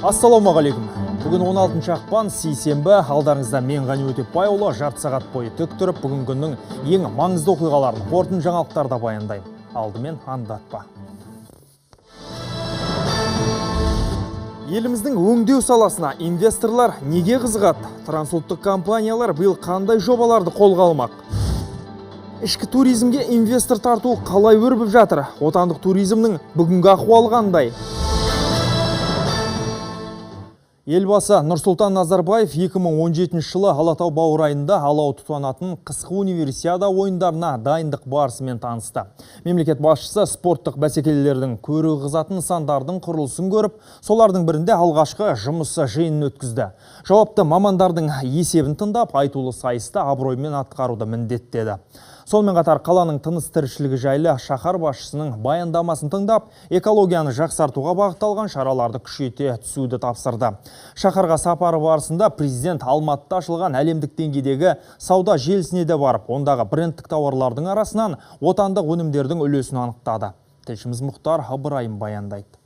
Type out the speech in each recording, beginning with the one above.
Ассалаумағалейкум. Бүгін 16 ақпан сейсенбі, алдарыңызда мен Ғани Өтепбайұлы жарты сағат бойы тік тұрып, бүгін күннің ең маңызды оқиғаларын қорытынды жаңалықтарда баяндаймын. Алдымен аңдатпа. Еліміздің өңдеу саласына инвесторлар неге қызығады? Трансұлттық компаниялар биыл қандай жобаларды қолға алмақ? Ішкі туризмге инвестор тарту қалай өрбіп жатыр? Отандық туризмнің бүгінгі ахуалы қандай? Елбасы Нұрсұлтан Назарбаев 2017 жылы Алатау баурайында алау тұтанатын қысқы универсиада ойындарына дайындық барысымен танысты. Мемлекет басшысы спорттық бәсекелердің көрі қызатын нысандардың құрылысын көріп, солардың бірінде алғашқы жұмысы жиынын өткізді. Жауапты мамандардың есебін тыңдап, айтулы сайысты абыроймен атқаруды міндеттеді. Сонымен қатар қаланың тыныс тіршілігі жайлы шаһар басшысының баяндамасын тыңдап, экологияны жақсартуға бағытталған шараларды күшейте түсуді тапсырды. Шаһарға сапары барысында президент Алматыда ашылған әлемдік деңгейдегі сауда желісіне де барып, ондағы брендтік тауарлардың арасынан отандық өнімдердің үлесін анықтады. Тілшіміз Мұхтар Ыбырайым баяндайды.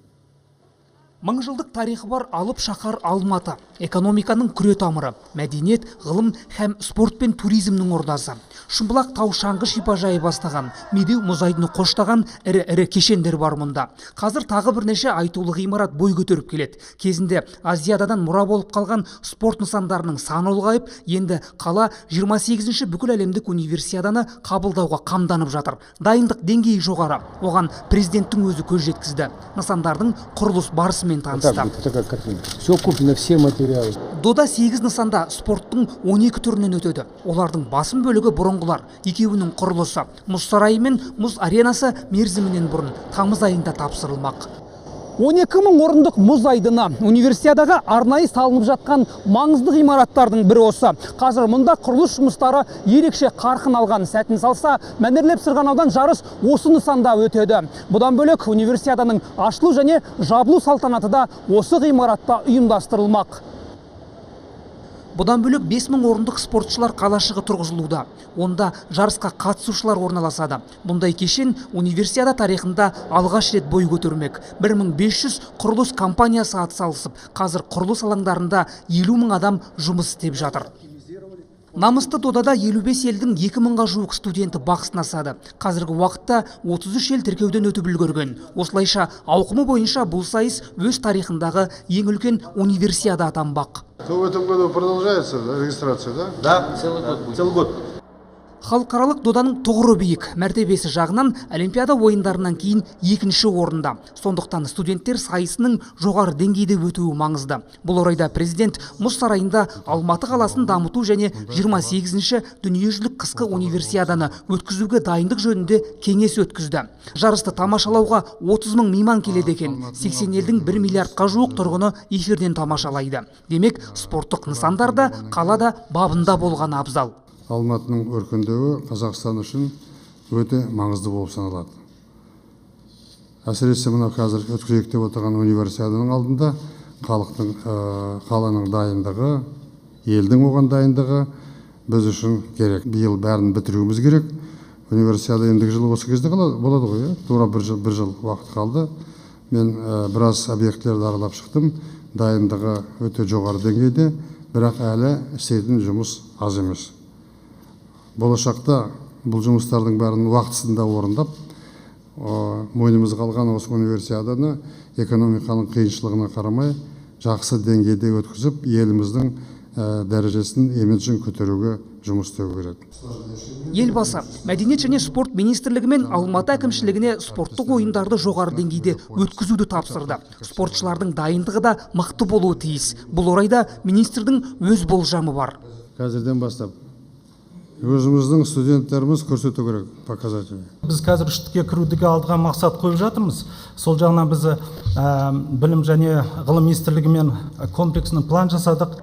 Мыңжылдық тарихы бар алып шаһар Алматы. Экономиканың күре тамыры, мәдениет, ғылым һәм спорт пен туризмнің ордасы. Шымбұлақ тау шаңғы шипажайы бастаған, Медеу мұзайдыны қоштаған ірі кешендер бар мұнда. Қазір тағы бірнеше айтулы ғимарат бой көтеріп келеді. Кезінде Азиядан мұра болып қалған спорт нысандарының саны ұлғайып, енді қала 28-ші бүкіл әлемдік универсиаданы қабылдауға қамданып жатыр. Дайындық деңгейі жоғары. Оған президенттің өзі көз жеткізді. Нысандардың құрылыс барысымен танысты. Все куплено, все материалы. Дода 8 нысанда спорттың 12 түрінен өтеді. Олардың басым бөлігі бұрынғылар. Екеуінің құрылысы мұз сарайы мен мұз аренасы мерзімінен бұрын тамыз айында тапсырылмақ. 12 мың орындық мұз айдыны универсиадаға арнайы салынып жатқан маңызды ғимараттардың бірі осы. Қазір мұнда құрылыс жұмыстары ерекше қарқын алған. Сәтін салса, мәнерлеп сырғанаудан жарыс осы нысанда өтеді. Бұдан бөлек универсиаданың ашылу және жабылу салтанаты да осы ғимаратта ұйымдастырылмақ. Бұдан бөлек 5000 орындық спортшылар қалашығы тұрғызылуда. Онда жарысқа қатысушылар орналасады. Бұндай кешен универсиада тарихында алғаш рет бой көтермек. 1500 құрылыс компаниясы атсалысып, қазір құрылыс алаңдарында 50 мың адам жұмыс істеп жатыр. Намысты додада 55 елдің 2000-ға жуық студенті бақ сынасады. Қазіргі уақытта 33 ел тіркеуден өтіп үлгерген. Осылайша ауқымы бойынша бұл сайыс өз тарихындағы ең үлкен универсиада атанбақ. В этом году продолжается регистрация, да? Да, целый год. Халықаралық доданың тұғыры биік, мәртебесі жағынан Олимпиада ойындарынан кейін екінші орында. Сондықтан студенттер сайысының жоғары деңгейде өтуі маңызды. Бұл орайда президент мұз сарайында Алматы қаласын дамыту және 28-ші дүниежүзілік қысқы универсиаданы өткізуге дайындық жөнінде кеңес өткізді. Жарысты тамашалауға 30 мың мейман келеді екен. 80 елдің 1 миллиардқа жуық тұрғыны эфирден тамашалайды. Демек, спорттық нысандарда қалада бабында болған абзал. Алматының өркендеуі Қазақстан үшін өте маңызды болып саналады. Әсіресе мына қазір өткізейік деп отырған универсиаданың алдында қаланың дайындығы, елдің оған дайындығы біз үшін керек. Биыл бәрін бітіруіміз керек. Универсиада ендігі жылы осы кезде болады ғой, тура бір жыл уақыт қалды. Мен біраз объектілерді аралап шықтым. Дайындығы өте жоғары деңгейде, бірақ әлі істейтін жұмыс аз емес. Болашақта бұл жұмыстардың бәрін уақытысында орындап, мойнымыз қалған осы универсиаданы экономиканың қиыншылығына қарамай жақсы деңгейде өткізіп, еліміздің дәрежесін, имиджін көтеруге жұмыс істеу керек. Елбасы мәдениет және спорт министрлігі мен Алматы әкімшілігіне спорттық ойындарды жоғары деңгейде өткізуді тапсырды. Спортшылардың дайындығы да мықты болуы тиіс. Бұл орайда министрдің өз болжамы бар. Қазірден бастап өзіміздің студенттеріміз көрсету керек показатель. Біз қазір үштікке кірудегі алдыға мақсат қойып жатырмыз. Сол жағынан біз білім және ғылым министрлігімен комплексінің план жасадық.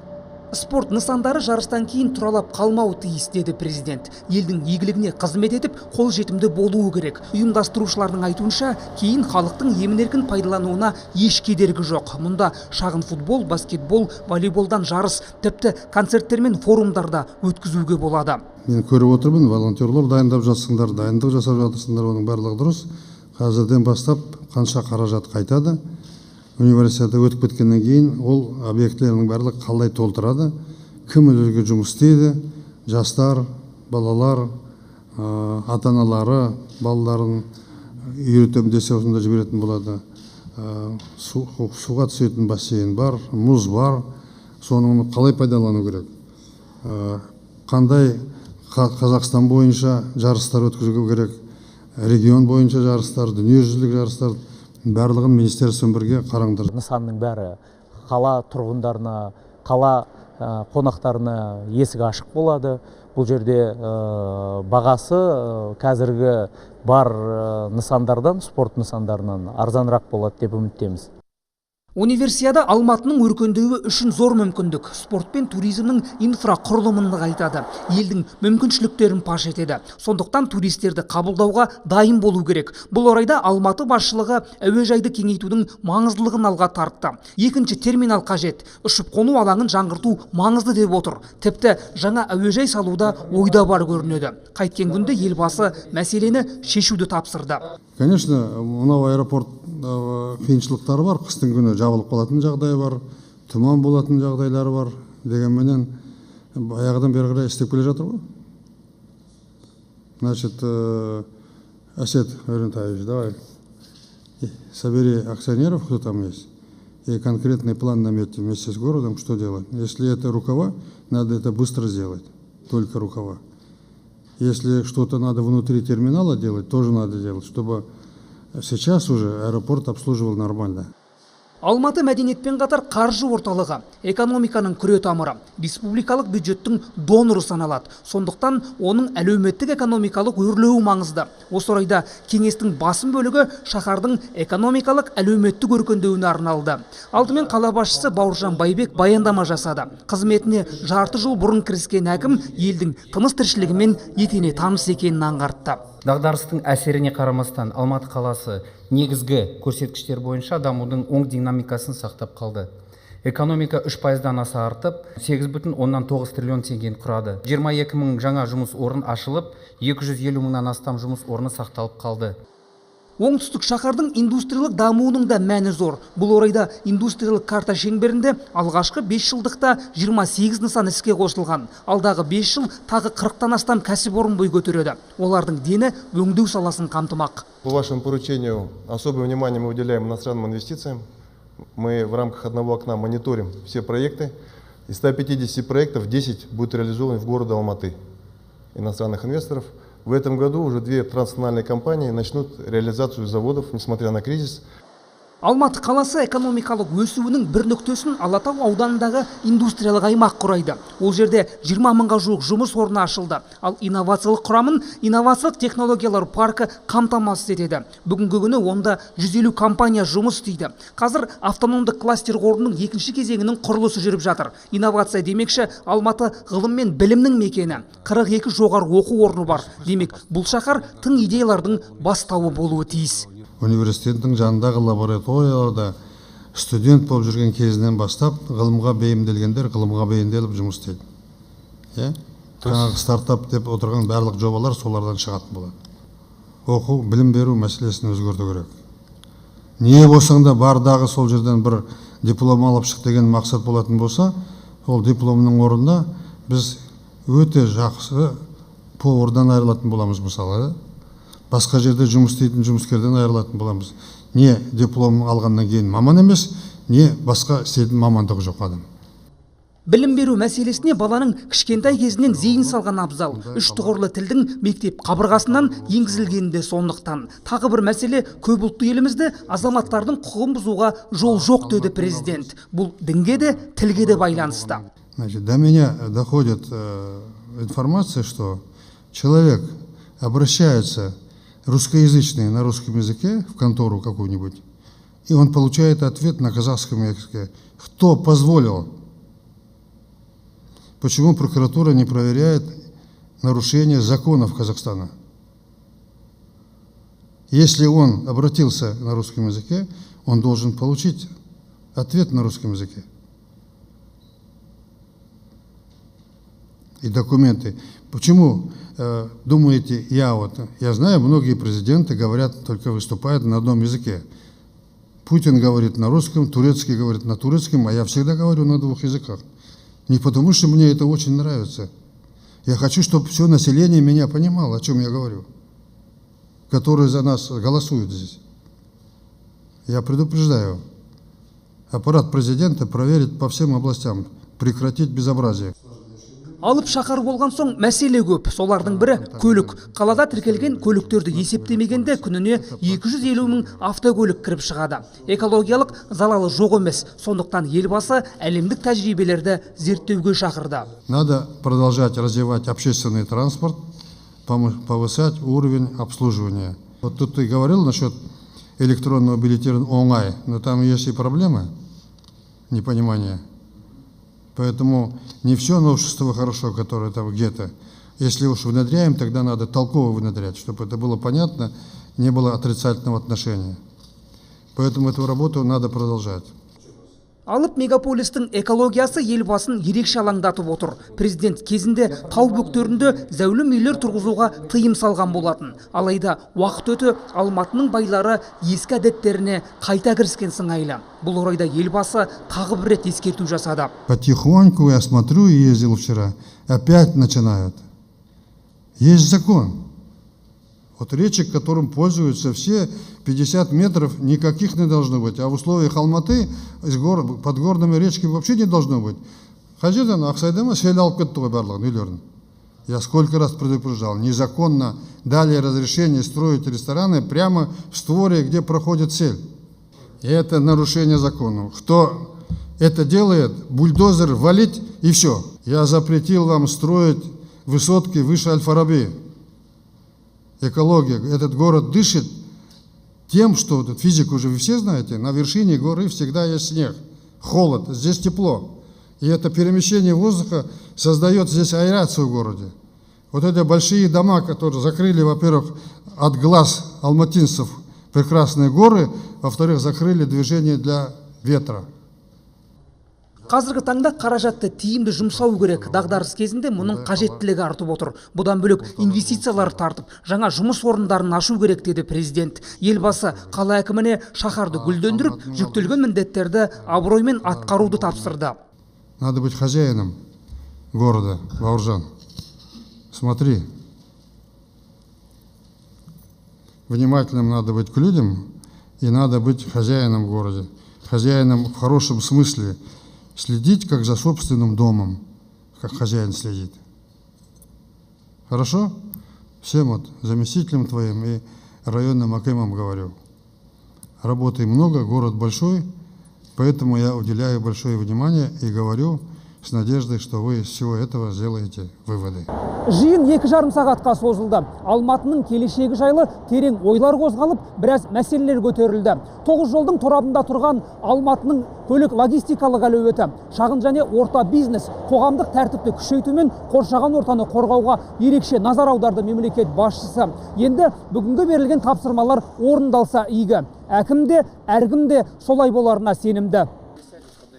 Спорт нысандары жарыстан кейін тұралап қалмауы тиіс, деді президент. Елдің игілігіне қызмет етіп, қол жетімді болуы керек. Ұйымдастырушылардың айтуынша, кейін халықтың емін-еркін пайдалануына еш кедергі жоқ. Мұнда шағын футбол, баскетбол, волейболдан жарыс, тіпті концерттер мен форумдарда өткізуге болады. Мен көріп отырмын, волонтерлар дайындап жатсыңдар, дайындық жасап жатырсыңдар, оның барлығы дұрыс. Қазірден бастап қанша қаражат қайтады, универсиада өтіп кеткеннен кейін ол объектілердің барлығы қалай толтырады, кім өзге жұмыс істейді, жастар, балалар, ата-аналары балаларын үйретем десе осында жіберетін болады. Суға түсетін бассейн бар, мұз бар, соны қалай пайдалану керек. Қандай Қазақстан бойынша жарыстар өткізу керек, регион бойынша жарыстар, дүниежүзілік жарыстар, барлығын министерствомен бірге қараңдар. Нысанның бәрі қала тұрғындарына, қала қонақтарына есік ашық болады. Бұл жерде бағасы қазіргі бар нысандардан, спорт нысандарынан арзанырақ болады деп үміттеміз. Универсиада Алматының өркендеуі үшін зор мүмкіндік. Спорт пен туризмнің инфрақұрылымын нығайтады. Елдің мүмкіншіліктерін паш етеді. Сондықтан туристерді қабылдауға дайын болу керек. Бұл орайда Алматы басшылығы әуежайды кеңейтудің маңыздылығын алға тартты. Екінші терминал қажет. Ұшып қону алаңын жаңғырту маңызды деп отыр. Тіпті жаңа әуежай салуда ойда бар көрінеді. Қайткен күнде елбасы мәселені шешуді тапсырды. Конечно, мынау аэропорт қиыншылықтары бар, қыстың күні жабылып қалатын жағдай бар, тұман болатын жағдайлары бар, дегенменен аяғыдан бері қарай істеп келе жатыр ғой. Значит, Асет Валентинович, давай, собери акционеров, кто там есть, и конкретный план наметьте вместе с городом, что делать. Если это рукава, надо это быстро сделать, только рукава. Если что-то надо внутри терминала делать, тоже надо делать, чтобы сейчас уже аэропорт обслуживал нормально. Алматы мәдениетпен қатар қаржы орталығы, экономиканың күре тамыры, республикалық бюджеттің доноры саналады. Сондықтан оның әлеуметтік экономикалық өрлеуі маңызды. Осы орайда кеңестің басым бөлігі шаһардың экономикалық әлеуметтік өркендеуіне арналды. Алдымен қала басшысы Бауыржан Байбек баяндама жасады. Қызметіне жарты жыл бұрын кіріскен әкім елдің тыныс тіршілігімен етене таныс екенін аңғартты. Дағдарыстың әсеріне қарамастан Алматы қаласы негізгі көрсеткіштер бойынша дамудың оң динамикасын сақтап қалды. Экономика 3%-дан аса артып, 8,9 триллион теңгені құрады. 22 мың жаңа жұмыс орын ашылып, 250 мыңнан астам жұмыс орны сақталып қалды. Оңтүстік шаһардың индустриялық дамуының да мәні зор. Бұл орайда индустриялық карта шеңберінде алғашқы 5 жылдықта 28 нысан іске қосылған. Алдағы 5 жыл тағы 40-тан астам кәсіпорын бой көтереді. Олардың дені өңдеу саласын қамтымақ. По вашему поручению особое внимание мы уделяем иностранным инвестициям. Мы в рамках одного окна мониторим все проекты. Из 150 проектов 10 будет реализованы в городе Алматы иностранных инвесторов. В этом году уже 2 транснациональные компании начнут реализацию заводов, несмотря на кризис. Алматы қаласы экономикалық өсуінің бір нүктесін Алатау ауданындағы индустриялық аймақ құрайды. Ол жерде 20 мыңға жуық жұмыс орны ашылды. Ал инновациялық құрамын инновациялық технологиялар паркі қамтамасыз етеді. Бүгінгі күні онда 150 компания жұмыс істейді. Қазір автономды кластер қорының екінші кезеңінің құрылысы жүріп жатыр. Инновация демекші Алматы ғылым мен білімнің мекені. 42 жоғары оқу орны бар. Демек, бұл шаһар тың идеялардың бастауы болуы тиіс. Университеттің жанындағы лабораторияларда студент болып жүрген кезінен бастап ғылымға бейімделгендер ғылымға бейімделіп жұмыс істейді. Жаңағы стартап деп отырған барлық жобалар солардан шығатын болады. Оқу, білім беру мәселесін өзгерту керек. Не болсаң да бардағы сол жерден бір диплом алып шық деген мақсат болатын болса, ол дипломның орнында біз өте жақсы повардан айырылатын боламыз мысалы. Басқа жерде жұмыс істейтін жұмыскерден айырылатын боламыз. Не диплом алғаннан кейін маман емес, не басқа істейтін мамандығы жоқ адам. Білім беру мәселесіне баланың кішкентай кезінен зейін салған абзал. 3 тұғырлы тілдің мектеп қабырғасынан енгізілгенде сондықтан. Тағы бір мәселе, көпұлтты елімізде азаматтардың құқығын бұзуға жол жоқ деді президент. Бұл дінге де, тілге де байланысты. Значит, до меня доходит информация, что человек обращается русскоязычный на русском языке в контору какую-нибудь, и он получает ответ на казахском языке. Кто позволил? Почему прокуратура не проверяет нарушение законов Казахстана? Если он обратился на русском языке, он должен получить ответ на русском языке. И документы. Почему думаете, я знаю, многие президенты говорят, только выступают на одном языке. Путин говорит на русском, Турецкий говорит на турецком, а я всегда говорю на двух языках. Не потому, что мне это очень нравится. Я хочу, чтобы все население меня понимало, о чем я говорю, которые за нас голосуют здесь. Я предупреждаю, аппарат президента проверит по всем областям, прекратить безобразие. Алып шақар болған соң мәселе көп. Солардың бірі көлік. Қалада тіркелген көліктерді есептемегенде күніне 250 мың автокөлік кіріп шығады. Экологиялық залалы жоқ емес. Сондықтан елбасы әлемдік тәжірибелерді зерттеуге шақырды. Надо продолжать развивать общественный транспорт, повышать уровень обслуживания. Вот тут ты говорил насчет электронного бюллетеня оңай, но там есть и проблемы, непонимание. Поэтому не все новшество хорошо, которое там где-то. Если уж внедряем, тогда надо толково внедрять, чтобы это было понятно, не было отрицательного отношения. Поэтому эту работу надо продолжать. Алып мегаполистің экологиясы елбасын ерекше алаңдатып отыр. Президент кезінде тау бөктерінде зәулім үйлер тұрғызуға тыйым салған болатын. Алайда уақыт өте Алматының байлары ескі әдеттеріне қайта кіріскен сыңайлы. Бұл орайда елбасы тағы бір рет ескерту жасады. Потихоньку я смотрю и ездил вчера, опять начинают. Есть закон. Вот речек, которым пользуются все, 50 метров никаких не должно быть. А в условиях Алматы под горными речками вообще не должно быть. Хажидан Аксайдама селял барлығын. Я сколько раз предупреждал, незаконно дали разрешение строить рестораны прямо в створе, где проходит сель. И это нарушение закона. Кто это делает, бульдозер валить и все. Я запретил вам строить высотки выше Аль-Фараби. Экология. Этот город дышит тем, что физику уже вы все знаете, на вершине горы всегда есть снег, холод, здесь тепло. И это перемещение воздуха создает здесь аэрацию в городе. Вот эти большие дома, которые закрыли, во-первых, от глаз алматинцев прекрасные горы, во-вторых, закрыли движение для ветра. Қазіргі таңда қаражатты тиімді жұмсау керек. Дағдарыс кезінде мұның қажеттілігі артып отыр. Бұдан бөлек инвестициялар тартып, жаңа жұмыс орындарын ашу керек деді президент. Елбасы қала әкіміне шаһарды гүлдендіріп, жүктелген міндеттерді абыроймен атқаруды тапсырды. Надо быть хозяином города, Бауыржан. Смотри. Внимательным надо быть к людям, и надо быть хозяином в городе. Хозяином в хорошем смысле. Следить, как за собственным домом, как хозяин следит. Хорошо? Всем вот заместителям твоим и районным акимам говорю. Работы много, город большой, поэтому я уделяю большое внимание и говорю с надеждой, что вы из всего этого сделаете выводы. Жиын 2,5 сағатқа созылды. Алматының келешегі жайлы терең ойлар қозғалып, біраз мәселелер көтерілді. 9 жолдың торабында тұрған Алматының көлік логистикалық әлеуеті, шағын және орта бизнес, қоғамдық тәртіпті күшейту мен қоршаған ортаны қорғауға ерекше назар аударды мемлекет басшысы. Енді бүгінгі берілген тапсырмалар орындалса игі. Әкім де, әркім де солай боларына сенімді.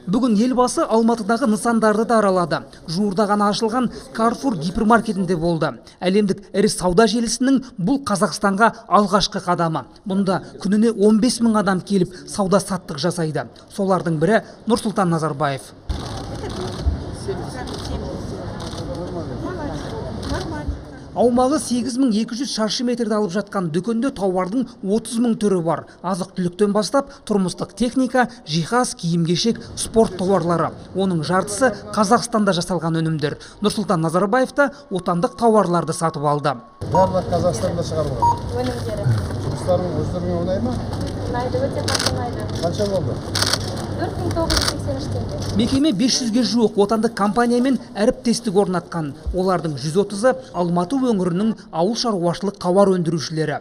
Бүгін елбасы Алматыдағы нысандарды да аралады. Жуырда ғана ашылған Carrefour гипермаркетінде болды. Әлемдік ірі сауда желісінің бұл Қазақстанға алғашқы қадамы. Мұнда күніне 15 мың адам келіп сауда саттық жасайды. Солардың бірі Нұрсұлтан Назарбаев. Аумағы 8200 шаршы метрді алып жатқан дүкенде тауардың 30 мың түрі бар. Азық түліктен бастап тұрмыстық техника, жиһаз, киім-кешек, спорт тауарлары. Оның жартысы Қазақстанда жасалған өнімдер. Нұрсұлтан Назарбаев та отандық тауарларды сатып алды. Барлық Қазақстанда шығарылған өнімдері. жұмыстарың өздеріңе оңай ма? Ұнайды, өте қатты ұнайды. Қанша болды? 4983 теңге. Мекеме 500-ге жуық отандық компаниямен әріптестік орнатқан. Олардың 130-ы Алматы өңірінің ауыл шаруашылық тауар өндірушілері.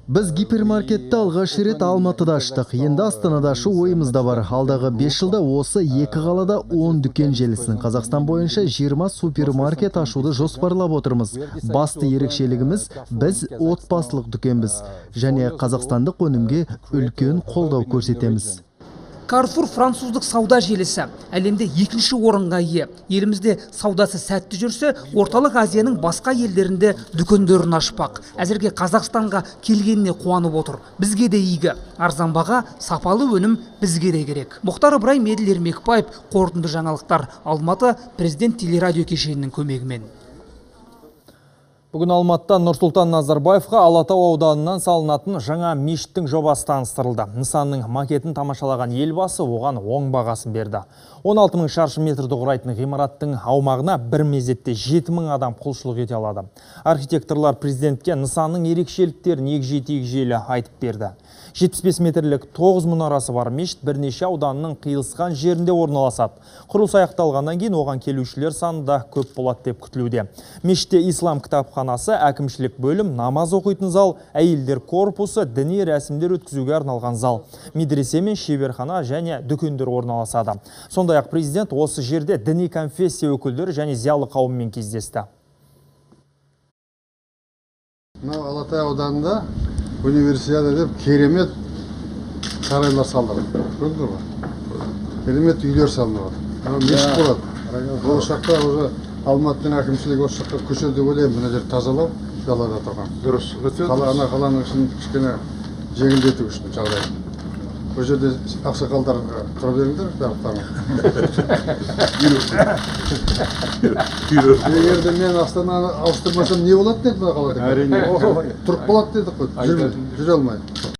Біз гипермаркетті алғаш рет Алматыда аштық. Енді Астанада ашу ойымызда бар. Алдағы 5 жылда осы 2 қалада 10 дүкен желісін, Қазақстан бойынша 20 супермаркет ашуды жоспарлап отырмыз. Басты ерекшелігіміз біз отбасылық дүкенбіз және қазақстандық өнімге үлкен қолдау көрсетеміз. Carrefour француздық сауда желісі әлемде екінші орынға ие. Елімізде саудасы сәтті жүрсе, орталық Азияның басқа елдерінде дүкендерін ашпақ. Әзірге Қазақстанға келгеніне қуанып отыр. Бізге де игі. Арзан баға, сапалы өнім бізге де керек. Мұхтар Ыбырайым, Еділ Ермекбаев, қорытынды жаңалықтар. Алматы, Президент телерадио кешенінің көмегімен. Бүгін Алматыда Нұрсұлтан Назарбаевқа Алатау ауданынан салынатын жаңа мешіттің жобасы таныстырылды. Нысанның макетін тамашалаған елбасы оған оң бағасын берді. 16 000 шаршы метрді құрайтын ғимараттың аумағына бір мезетте 7 000 адам құлшылық ете алады. Архитекторлар президентке нысанның ерекшеліктерін егжей-тегжейлі айтып берді. 75 метрлік 9 мұнарасы бар мешіт бірнеше ауданның қиылысқан жерінде орналасады. Құрылыс аяқталғаннан кейін оған келушілер саны да көп болады деп күтілуде. Мешітте ислам кітапханасы, әкімшілік бөлім, намаз оқитын зал, әйелдер корпусы, діни рәсімдер өткізуге арналған зал, медресе мен шеберхана және дүкендер орналасады. Сондай-ақ президент осы жерде діни конфессия өкілдері және зиялы қауыммен кездесті. Алатай ауданында универсиада деп керемет сарайлар салдырды. Көрдіңдер ме? Керемет үйлер салынады. Мешіт болады. Болашақта уже Алматының әкімшілігі осы жаққа көшеді деп ойлаймын. Мына жер тазалау, далада тұрған. Дұрыс. Қаланың ішін кішкене жеңілдету үшін жағдай. Бұл жерде ақсақалдар тұра беріңдер, егерде мен Астананы ауыстырмасам не болады деді бұл қалада? Әрине. Тұрып болады дедік қой, жүре алмайды.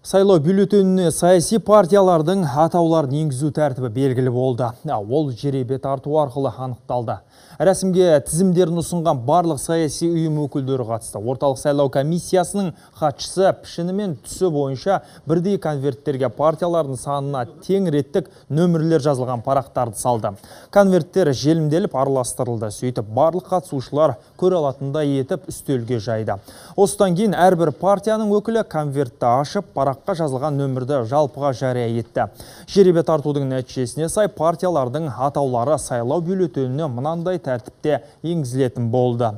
Сайлау бюллетеніне саяси партиялардың атауларын енгізу тәртібі белгілі болды. Ол жеребе тарту арқылы анықталды. Рәсімге тізімдерін ұсынған барлық саяси ұйым өкілдері қатысты. Орталық сайлау комиссиясының хатшысы пішіні мен түсі бойынша бірдей конверттерге партиялардың санына тең реттік нөмірлер жазылған парақтарды салды. Конверттер желімделіп араластырылды. Сөйтіп барлық қатысушылар көре алатындай етіп үстелге жайды. Осыдан кейін әрбір партияның өкілі конвертті ашып, параққа жазылған нөмірді жалпыға жария етті. Жеребе тартудың нәтижесіне сай партиялардың атаулары сайлау бюллетеніне мынандай тәртіпте енгізілетін болды.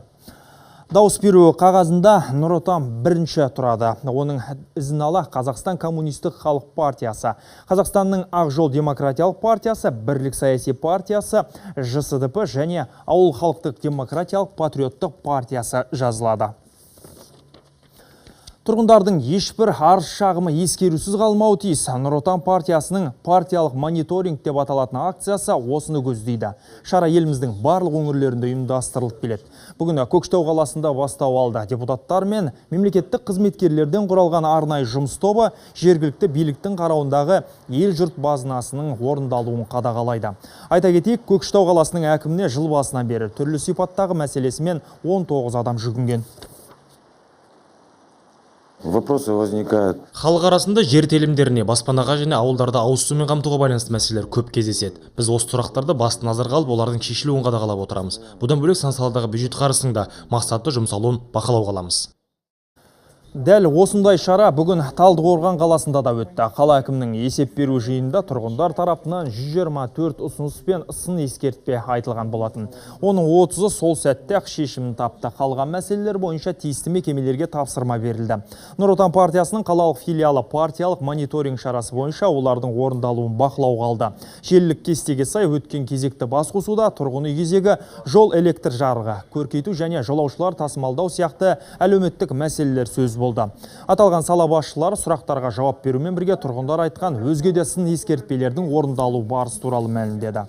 Дауыс беру қағазында Нұр Отан бірінші тұрады. Оның ізін ала Қазақстан коммунистік халық партиясы, Қазақстанның Ақ жол демократиялық партиясы, Бірлік саяси партиясы, ЖСДП және Ауыл халықтық демократиялық патриоттық партиясы жазылады. Тұрғындардың ешбір арыз шағымы ескерусіз қалмауы тиіс. Нұр Отан партиясының партиялық мониторинг деп аталатын акциясы осыны көздейді. Шара еліміздің барлық өңірлерінде ұйымдастырылып келеді. Бүгін Көкшетау қаласында бастау алды. Депутаттар мен мемлекеттік қызметкерлерден құралған арнайы жұмыс тобы жергілікті биліктің қарауындағы ел жұрт базынасының орындалуын қадағалайды. Айта кетейік, Көкшетау қаласының әкіміне жыл басынан бері түрлі сипаттағы мәселесімен 19 адам жүгінген. Вопросы возникают. Халық арасында жер телімдеріне, баспанаға және ауылдарда ауыз сумен қамтуға байланысты мәселелер көп кездеседі. Біз осы сұрақтарды басты назарға алып, олардың шешілуін қадағалап отырамыз. Бұдан бөлек сан саладағы бюджет қаржысының да мақсатты жұмсалуын бақылауға аламыз. Дәл осындай шара бүгін Талдықорған қаласында да өтті. Қала әкімінің есеп беру жиынында тұрғындар тарапынан 124 ұсыныс пен сын ескертпе айтылған болатын. Оның 30-ы сол сәтте ақ шешімін тапты. Қалған мәселелер бойынша тиісті мекемелерге тапсырма берілді. Нұр Отан партиясының қалалық филиалы партиялық мониторинг шарасы бойынша олардың орындалуын бақылауға алды. Желілік кестеге сай өткен кезекті басқосуда тұрғын үй кезегі, жол электр жарығы, көркейту және жолаушылар тасымалдау сияқты әлеуметтік мәселелер сөз болды. Аталған сала басшылары сұрақтарға жауап берумен бірге тұрғындар айтқан өзге де сын ескертпелердің орындалу барысы туралы мәлімдеді.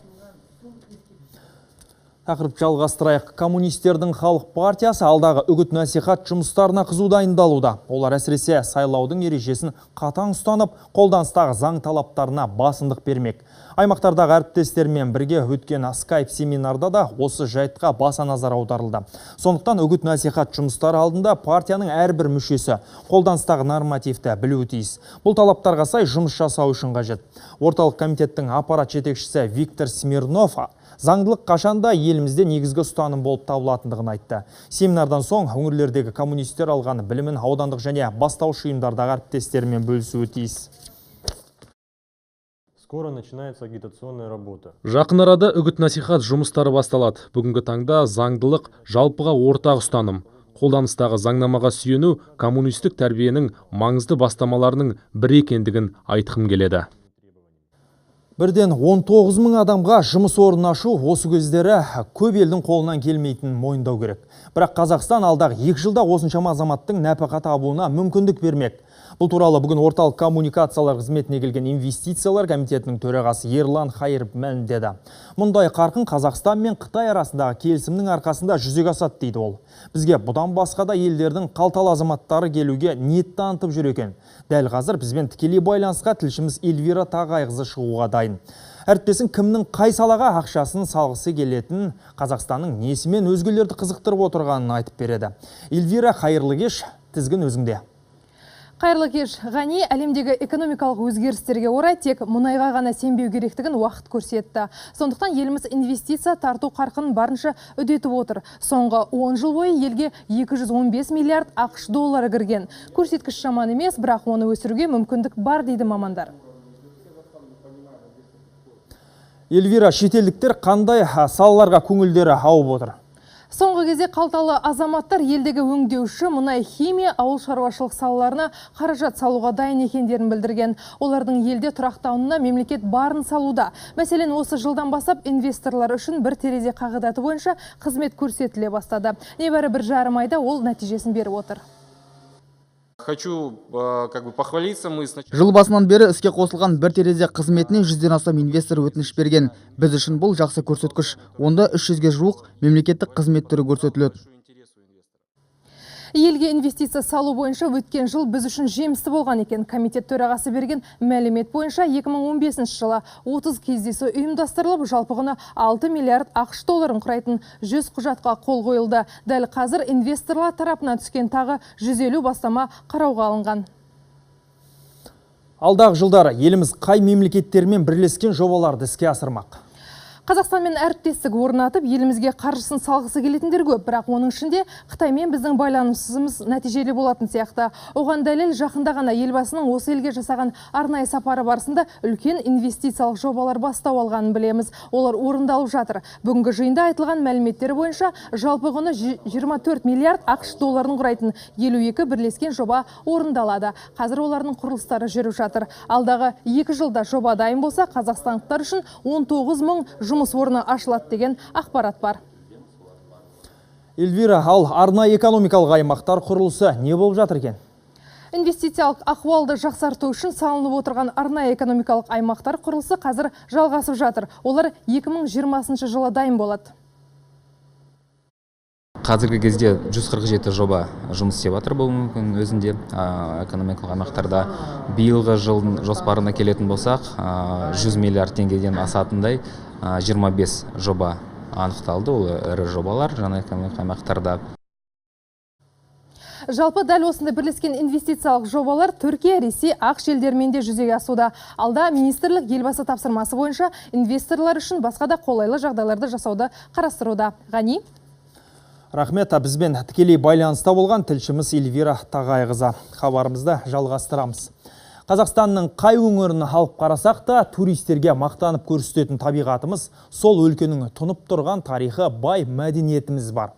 Тақырып жалғастырайық. Коммунистердің халық партиясы алдағы үгіт-насихат жұмыстарына қызу дайындалуда. Олар әсіресе сайлаудың ережесін қатаң ұстанып, қолданыстағы заң талаптарына басымдық бермек. Аймақтардағы әріптестермен бірге өткен скайп семинарда да осы жайтқа баса назар аударылды. Сондықтан үгіт-насихат жұмыстары алдында партияның әрбір мүшесі қолданыстағы нормативті білуі тиіс. Бұл талаптарға сай жұмыс жасау үшін қажет. Орталық комитеттің аппарат жетекшісі Виктор Смирнов заңдылық қашанда елімізде негізгі ұстаным болып табылатындығын айтты. Семинардан соң өңірлердегі коммунистер алған білімін аудандық және бастауыш ұйымдардағы әріптестермен бөлісуі тиіс. Скоро начинается агитационная работа. Жақын арада үгіт-насихат жұмыстары басталады. Бүгінгі таңда заңдылық жалпыға ортақ ұстаным. қолданыстағы заңнамаға сүйену коммунистік тәрбиенің маңызды бастамаларының бірі екендігін айтқым келеді. Бірден 19 мың адамға жұмыс орнын ашу осы көздері көп елдің қолынан келмейтін мойындау керек. Бірақ Қазақстан алдағы 2 жылда осыншама азаматтың нәпақа табуына мүмкіндік бермек. Бұл туралы бүгін орталық коммуникациялар қызметіне келген инвестициялар комитетінің төрағасы Ерлан Хайыров мәлімдеді. Мұндай қарқын Қазақстан мен Қытай арасындағы келісімнің арқасында жүзеге асады дейді ол. Бізге бұдан басқа да елдердің қалталы азаматтары келуге ниет танытып жүр екен. Дәл қазір бізбен тікелей байланысқа тілшіміз Эльвира Тағайқызы шығуға дайын. Әріптесің кімнің қай салаға ақшасын салғысы келетін, Қазақстанның несімен өзгелерді қызықтырып отырғанын айтып береді. Эльвира, қайырлы кеш, тізгін өзіңде. Қайырлы кеш. Ғани әлемдегі экономикалық өзгерістерге орай тек мұнайға ғана сенбеу керектігін уақыт көрсетті. Сондықтан еліміз инвестиция тарту қарқынын барынша үдетіп отыр. Соңғы 10 жыл бойы елге 215 миллиард ақш доллары кірген. Көрсеткіш жаман емес, бірақ оны өсіруге мүмкіндік бар дейді мамандар. Эльвира, шетелдіктер қандай салаларға көңілдері ауып отыр? Соңғы кезде қалталы азаматтар елдегі өңдеуші, мұнай, химия, ауыл шаруашылық салаларына қаражат салуға дайын екендерін білдірген. Олардың елде тұрақтауына мемлекет барын салуда. Мәселен, осы жылдан бастап инвесторлар үшін бір терезе қағидаты бойынша қызмет көрсетіле бастады. Небәрі 1,5 айда ол нәтижесін беріп отыр. Хочу похвалиться, мы жыл басынан бері іске қосылған бір терезе қызметіне 100-ден астам инвестор өтініш берген. Біз үшін бұл жақсы көрсеткіш. Онда 300-ге жуық мемлекеттік қызмет түрі көрсетіледі. Елге инвестиция салу бойынша өткен жыл біз үшін жемісті болған екен. Комитет төрағасы берген мәлімет бойынша 2015 жылы 30 кездесу ұйымдастырылып, жалпы құны 6 миллиард ақш долларын құрайтын 100 құжатқа қол қойылды. Дәл қазір инвесторлар тарапынан түскен тағы 150 бастама қарауға алынған. Алдағы жылдары еліміз қай мемлекеттермен бірлескен жобаларды іске асырмақ? Қазақстанмен әріптестік орнатып, елімізге қаржысын салғысы келетіндер көп, бірақ оның ішінде Қытаймен біздің байланысымыз нәтижелі болатын сияқты. Оған дәлел жақында ғана елбасының осы елге жасаған арнайы сапары барысында үлкен инвестициялық жобалар бастау алғанын білеміз. Олар орындалып жатыр. Бүгінгі жиында айтылған мәліметтер бойынша жалпы құны 24 миллиард ақш долларын құрайтын 52 бірлескен жоба орындалады. Қазір олардың құрылыстары жүріп жатыр. Алдағы 2 жылда жоба дайын болса, қазақстандықтар үшін 19 мың жұмыс орны ашылады деген ақпарат бар. Эльвира, ал арнайы экономикалық аймақтар құрылысы не болып жатыр екен? Инвестициялық ахуалды жақсарту үшін салынып отырған арнайы экономикалық аймақтар құрылысы қазір жалғасып жатыр. Олар 2020 жылы дайын болады. Қазіргі кезде 147 жоба жұмыс істеп жатыр бұл мүмкін өзінде экономикалық аймақтарда. Биылғы жылдың жоспарына келетін болсақ, 100 миллиард теңгеден асатындай 25 жоба анықталды. Ол ірі жобалар жаңа экономикалық аймақтарда. Жалпы дәл осындай бірлескен инвестициялық жобалар Түркия, Ресей, ақш елдерімен де жүзеге асуда. Алда министрлік елбасы тапсырмасы бойынша инвесторлар үшін басқа да қолайлы жағдайларды жасауды қарастыруда. Ғани? Рахмет, бізбен тікелей байланыста болған тілшіміз Эльвира Тағайқызы. Хабарымызды жалғастырамыз. Қазақстанның қай өңірін алып қарасақ та, туристерге мақтанып көрсететін табиғатымыз, сол өлкенің тұнып тұрған тарихы бай мәдениетіміз бар.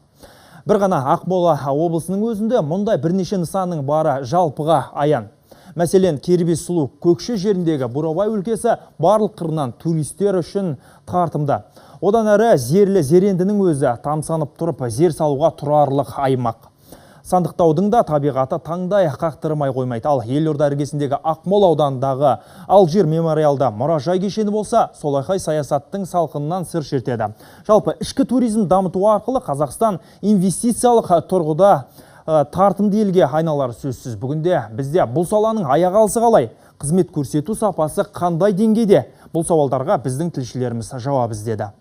Бір ғана Ақмола облысының өзінде мұндай бірнеше нысанның бары жалпыға аян. Мәселен, Кербез сұлу Көкше жеріндегі Бурабай өлкесі барлық қырынан туристер үшін тартымды. Одан әрі зерлі зерендінің өзі тамсанып тұрып зер салуға тұрарлық аймақ. Сандықтаудың да табиғаты таңдай қақтырмай қоймайды. Ал елорда іргесіндегі Ақмола ауданындағы Алжир мемориалда мұражай кешені болса, солайқай саясаттың салқынынан сыр шертеді. Жалпы ішкі туризм дамыту арқылы Қазақстан инвестициялық тұрғыда тартымды елге айналары сөзсіз. Бүгінде бізде бұл саланың аяқ алысы қалай? Қызмет көрсету сапасы қандай деңгейде? Бұл сауалдарға біздің тілшілеріміз жауап іздеді.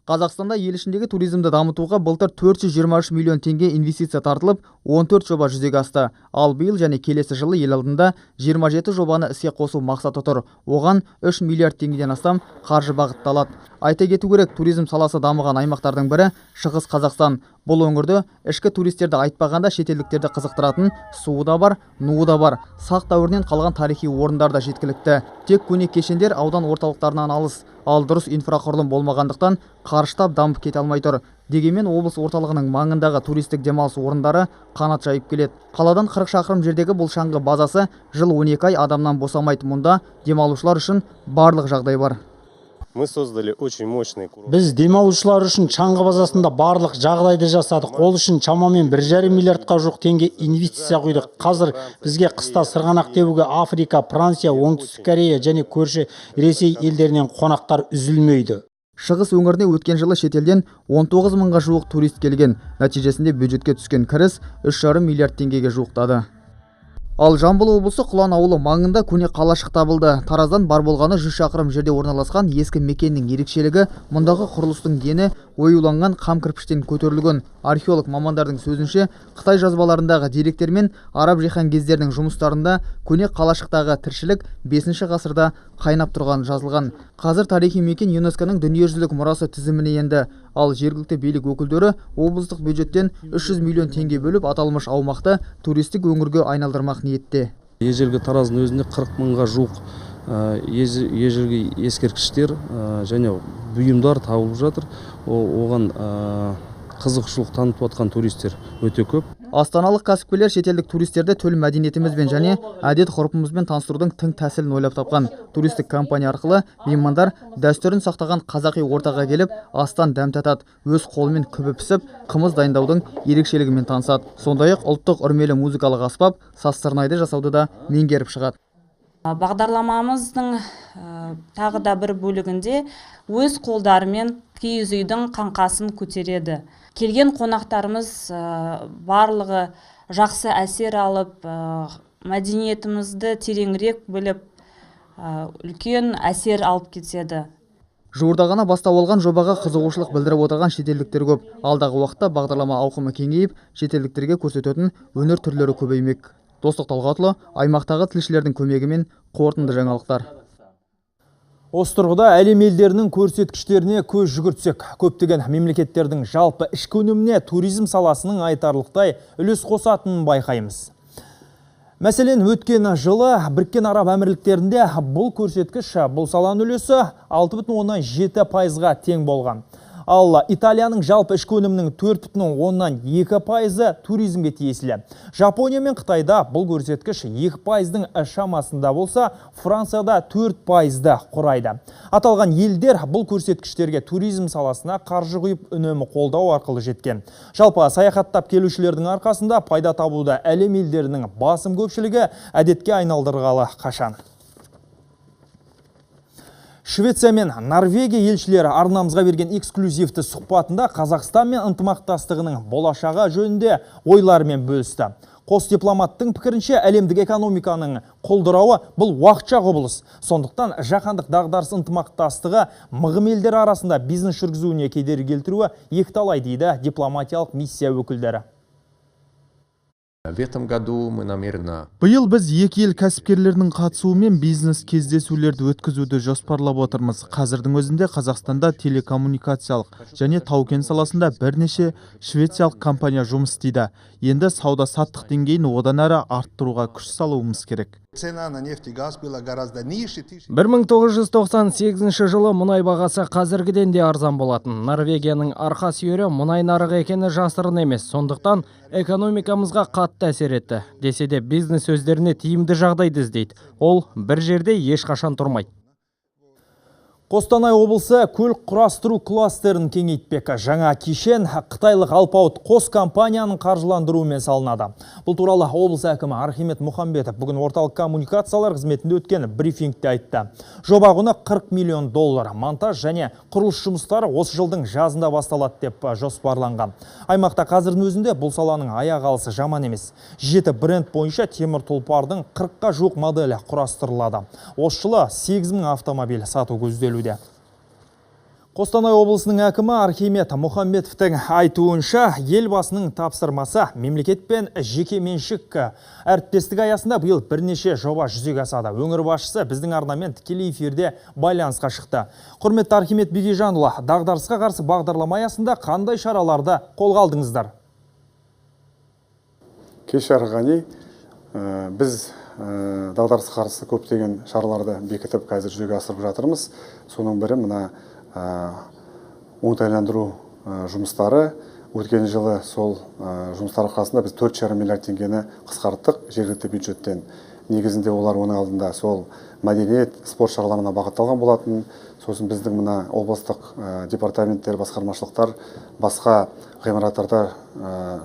Қазақстанда ел ішіндегі туризмді дамытуға былтыр 423 миллион теңге инвестиция тартылып, 14 жоба жүзеге асты. Ал биыл және келесі жылы ел алдында 27 жобаны іске қосу мақсаты тұр. Оған 3 миллиард теңгеден астам қаржы бағытталады. Айта кету керек, туризм саласы дамыған аймақтардың бірі Шығыс Қазақстан. Бұл өңірде ішкі туристерді айтпағанда шетелдіктерді қызықтыратын суы да бар, нуы да бар. Сақ дәуірінен қалған тарихи орындар да жеткілікті. Тек көне кешендер аудан орталықтарынан алыс. ал дұрыс инфрақұрылым болмағандықтан қарыштап дамып кете алмай тұр. Дегенмен облыс орталығының маңындағы туристік демалыс орындары қанат жайып келеді. Қаладан 40 шақырым жердегі бұл шаңғы базасы жыл 12 ай адамнан босамайды. Мұнда демалушылар үшін барлық жағдай бар. Мы создали очень мощный курорт. Біз демалушылар үшін шаңғы базасында барлық жағдайды жасадық. Ол үшін шамамен 1,5 миллиардқа жуық теңге инвестиция құйдық. Қазір бізге қыста сырғанақ теуге Африка, Франция, Оңтүстік Корея және көрші Ресей елдерінен қонақтар үзілмейді. Шығыс өңіріне өткен жылы шетелден 19 мыңға жуық турист келген. Нәтижесінде бюджетке түскен кіріс 3,5 миллиард теңгеге жуықтады. Ал Жамбыл облысы Құлан ауылы маңында көне қалашық табылды. Тараздан бар болғаны 100 шақырым жерде орналасқан ескі мекеннің ерекшелігі мұндағы құрылыстың дені оюланған қам кірпіштен көтерілген. Археолог мамандардың сөзінше, Қытай жазбаларындағы деректер мен араб жиһангездерінің жұмыстарында көне қалашықтағы тіршілік 5 ғасырда қайнап тұрған жазылған. Қазір тарихи мекен ЮНЕСКО-ның дүниежүзілік мұрасы тізіміне енді. Ал жергілікті билік өкілдері облыстық бюджеттен 300 миллион теңге бөліп аталмыш аумақты туристік өңірге айналдырмақ ниетте. Ежелгі Тараздың өзінде 40 мыңға жуық ежелгі ескерткіштер және бұйымдар табылып жатыр. Оған қызығушылық танытып жатқан туристер өте көп. Астаналық кәсіпкерлер шетелдік туристерді төл мәдениетімізбен және әдет ғұрпымызбен таныстырудың тың тәсілін ойлап тапқан. Туристік компания арқылы меймандар дәстүрін сақтаған қазақи ортаға келіп, астан дәм татады, өз қолымен күбі пісіп, қымыз дайындаудың ерекшелігімен танысады. Сондай-ақ ұлттық үрмелі музыкалық аспап, сазсырнайды жасауды да меңгеріп шығады. Бағдарламамыздың тағы да бір бөлігінде өз қолдарымен киіз үйдің қаңқасын көтереді. Келген қонақтарымыз барлығы жақсы әсер алып, мәдениетімізді тереңірек біліп, үлкен әсер алып кетеді. Жуырда ғана бастау алған жобаға қызығушылық білдіріп отырған шетелдіктер көп. Алдағы уақытта бағдарлама ауқымы кеңейіп, шетелдіктерге көрсететін өнер түрлері көбеймек. Достық Талғатұлы, аймақтағы тілшілердің көмегімен қорытынды жаңалықтар. Осы тұрғыда әлем елдерінің көрсеткіштеріне көз жүгіртсек, көптеген мемлекеттердің жалпы ішкі өніміне туризм саласының айтарлықтай үлес қосатынын байқаймыз. Мәселен, өткен жылы Біріккен Араб Әмірліктерінде бұл көрсеткіш бұл саланың үлесі 6,7%-ға тең болған. Ал Италияның жалпы ішкі өнімнің 4,2%-ы туризмге тиесілі. Жапония мен Қытайда бұл көрсеткіш 2%-ның шамасында болса, Францияда 4%-ды құрайды. Аталған елдер бұл көрсеткіштерге туризм саласына қаржы құйып үнемі қолдау арқылы жеткен. Жалпы саяхаттап келушілердің арқасында пайда табуда әлем елдерінің басым көпшілігі әдетке айналдырғалы қашан. Швеция мен Норвегия елшілері арнамызға берген эксклюзивті сұхбатында Қазақстан мен ынтымақтастығының болашағы жөнінде ойларымен бөлісті. Қос дипломаттың пікірінше әлемдік экономиканың құлдырауы бұл уақытша құбылыс. Сондықтан жаһандық дағдарыс ынтымақтастығы мығым елдер арасында бизнес жүргізуіне кедергі келтіруі екіталай дейді дипломатиялық миссия өкілдері. Биыл біз екі ел кәсіпкерлерінің қатысуымен бизнес кездесулерді өткізуді жоспарлап отырмыз. Қазірдің өзінде Қазақстанда телекоммуникациялық және тау-кен саласында бірнеше швециялық компания жұмыс істейді. Енді сауда-саттық деңгейін одан әрі арттыруға күш салуымыз керек. 1998 жылы мұнай бағасы қазіргіден де арзан болатын. Норвегияның арқа сүйері мұнай нарығы екені жасырын емес. Сондықтан экономикамызға қатты әсер етті. Десе де бизнес өздеріне тиімді жағдайды іздейді. Ол бір жерде ешқашан тұрмайды. Қостанай облысы көлік құрастыру кластерін кеңейтпек. Жаңа кешен қытайлық Алпауыт қос компанияның қаржыландыруымен салынады. Бұл туралы облыс әкімі Архимед Мұхамбетов бүгін орталық коммуникациялар қызметінде өткен брифингте айтты. Жоба құны $40 миллион. Монтаж және құрылыс жұмыстары осы жылдың жазында басталады деп жоспарланған. Аймақта қазірдің өзінде бұл саланың аяқ алысы жаман емес. 7 бренд бойынша темір тұлпардың 40-қа жуық моделі құрастырылады. Осы жылы 8.000 автомобиль сату көзделуде. Қостанай облысының әкімі Архимед Мұхамбетовтың айтуынша, елбасының тапсырмасы мемлекет пен жеке меншік әріптестік аясында биыл бірнеше жоба жүзеге асады. Өңір басшысы біздің арнамен тікелей эфирде байланысқа шықты. Құрметті Архимед Бегежанұлы, дағдарысқа қарсы бағдарлама аясында қандай шараларды қолға алдыңыздар? Кеш арғани, біз дағдарысқа қарсы көптеген шараларды бекітіп қазір жүзеге асырып жатырмыз. Соның бірі мына оңтайландыру жұмыстары. Өткен жылы сол жұмыстар арқасында біз 4,5 миллиард теңгені қысқарттық жергілікті бюджеттен. Негізінде олар оның алдында сол мәдениет, спорт шараларына бағытталған болатын. Сосын біздің мына облыстық департаменттер, басқармашылықтар басқа ғимараттарда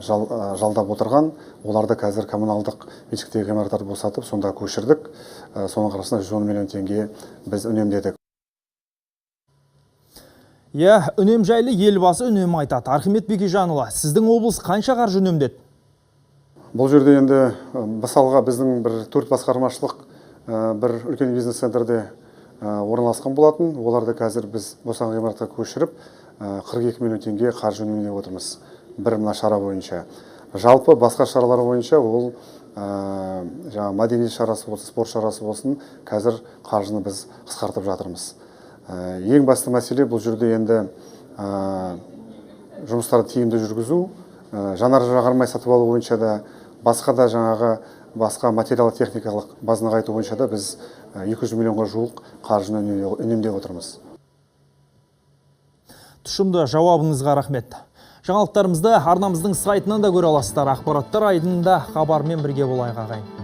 жалдап отырған. Оларды қазір коммуналдық меншіктегі ғимараттарды босатып, сонда көшірдік. Соның арқасында 110 миллион теңге біз үнемдедік. Үнем жайлы елбасы үнемі айтады. Архимед Бекежанұлы, сіздің облыс қанша қаржы үнемдеді? Бұл жерде енді мысалға біздің бір 4 басқармашылық бір үлкен бизнес центрде орналасқан болатын. Оларды қазір біз босаған ғимаратқа көшіріп 42 миллион теңге қаржы үнемдеп отырмыз. Бір мына шара бойынша. Жалпы басқа шаралар бойынша ол мәдениет шарасы болсын, спорт шарасы болсын, қазір қаржыны біз қысқартып жатырмыз. Ең басты мәселе бұл жерде енді жұмыстарды тиімді жүргізу, жанар-жағармай сатып алу бойынша да, басқа да басқа материал техникалық базаны нығайту бойынша да біз 200 миллионға жуық қаржыны үнемдеп отырмыз. Тұшымды жауабыңызға рахмет. Жаңалықтарымызды арнамыздың сайтынан да көре аласыздар. Ақпараттар айдында хабармен бірге болайық ағайын.